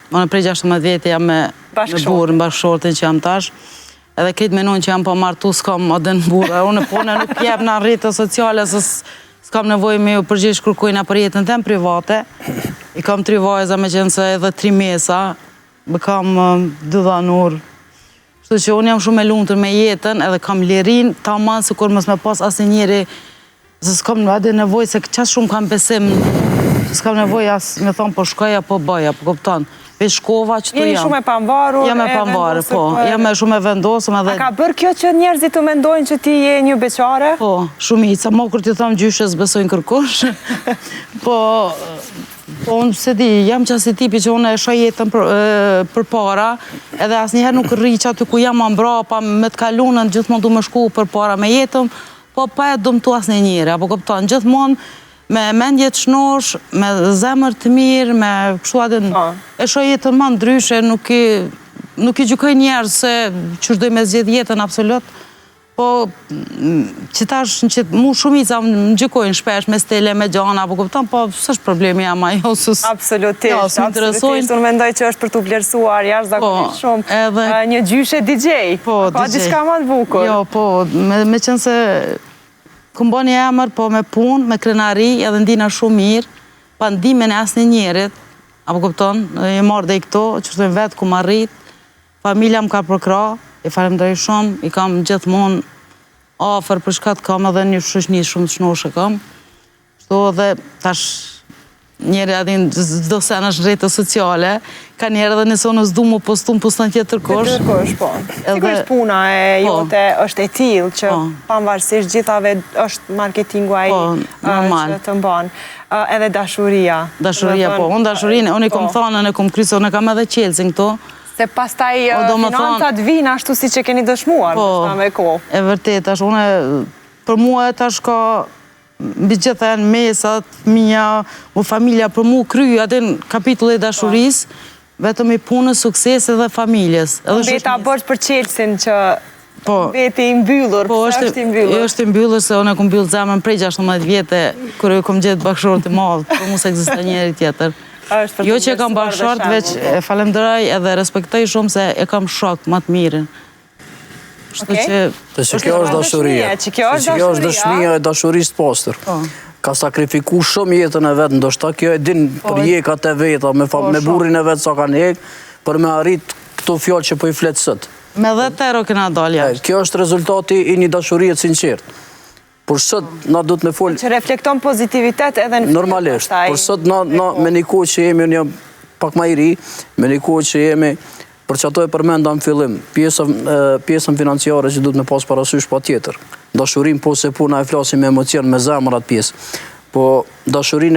Unë prej 16 vjetë jam me burë në bashkëshortin që jam tash. Edhe këtë menon që jam po martu, s'kam edhe në burë. Unë pone nuk jep në rrjetet sociale, se s'kam nevoj me ju përgjish kërkojna për jetën tem private. I kam 3 vajza me qenë se edhe 3 mesa. Bë kam 2 dhanur. Kështu që unë jam shumë e lumtur me jetën, edhe kam lirin, ta manë sikur mos me pas asë njeri, se s'kam edhe nevoj, se qas shumë kam besim, s'kam nevoj asë me thonë po shkoja, po bëja, po kupton. Veç shkova që tu jam. Jeni shumë e pamvarur? Jam e pamvarur, po. Jam e shumë e vendosëm edhe... A ka bërë kjo që njerëzit të mendojnë që ti je një beqare? Po, shumica. Mo kur ti thëmë gjyshe s'besojnë kërkush. Po, unë se di, jam qasi tipi që unë e shoj jetën për para, edhe asnjëherë nuk rri që aty ku jam ambrapa, me të kalunën, gjithmonë du me shku për para me jetën, po pa e dëmtu asnjë njëri, apo kupton, gjithmonë me mendje të shnosh, me zemër të mirë, me kështu adin, e shoj jetën ma ndryshe, nuk i gjykoj njerë se që shdoj me zgjedh jetën absolut, po që tash që mu shumica më gjykojnë shpesh me stele, me gjana, po kupton, po s'është problemi jam ajo, absolutisht, unë mendoj që është për të vlerësuar jashtë zakonisht shumë, një gjyshe DJ, ka diçka ma të bukur. Jo, po, me qenë se këmë bo një emër, po me punë, me krenari, edhe ndina shumë mirë, pa ndimin e asë një njerit, apo kupton, e marrë dhe i këto, që shtojnë vetë ku më rritë, familja më ka përkra, i falemdoj shumë, i kam gjithmonë afer për shkat kam edhe një shoqni shumë të shnoshe kam, shto edhe tash njerë adin zdo sen është rrjetet sociale, ka njerë edhe nëse unë s'du mu postun postën tjetër kosh. Tjetër kosh, po. Sigurisht puna e jote është e tillë që pavarësisht gjithave është marketingu ai që të mban. Edhe dashuria. Dashuria, po. Unë dashurinë, unë i kom thënë, unë kom kryso, unë kam edhe qelsin këto. Se pastaj financat vinë ashtu si që keni dëshmuar, nështë me ko. E vërtet, tash unë, për mua tash ka mbi gjitha janë mesat, mija, u familja, për mu kryu, atin kapitulli dashuris, vetëm i punës, suksesit dhe familjes. Beta bërë për qelsin që beti i mbyllur, përse është i mbyllur? është i mbyllur, se unë e kom mbyllë zemën prej 16 vjetë, kërë e kom gjithë bashkëshorët i madhë, për mu se egzista njeri tjetër. Jo që e kam bashkëshorët, veç e falemderoj edhe respektoj shumë se e kam shok më të mirin. Që kjo është dashuria. Që kjo është dëshmia e dashurisë pastër. Ka sakrifiku shumë jetën e vetë, ndoshta kjo e din për jekat e veta, me burin e vetë sa kanë jek, për me arrit këto fjallë që po i fletë sëtë. Me dhe tero këna dalja. Kjo është rezultati i një dashurie të sinqertë. Por sot na do të me folë... Që reflekton pozitivitet edhe në... Normalisht. Por sot na me një kohë që jemi një pak ma i ri, me një kohë që jemi... Për që ato e përmenda në fillim, pjesën financiare që du të me pas parasysh pa tjetër. Dashurin po se puna e flasim me emocion, me zemër atë pjesë. Po dashurin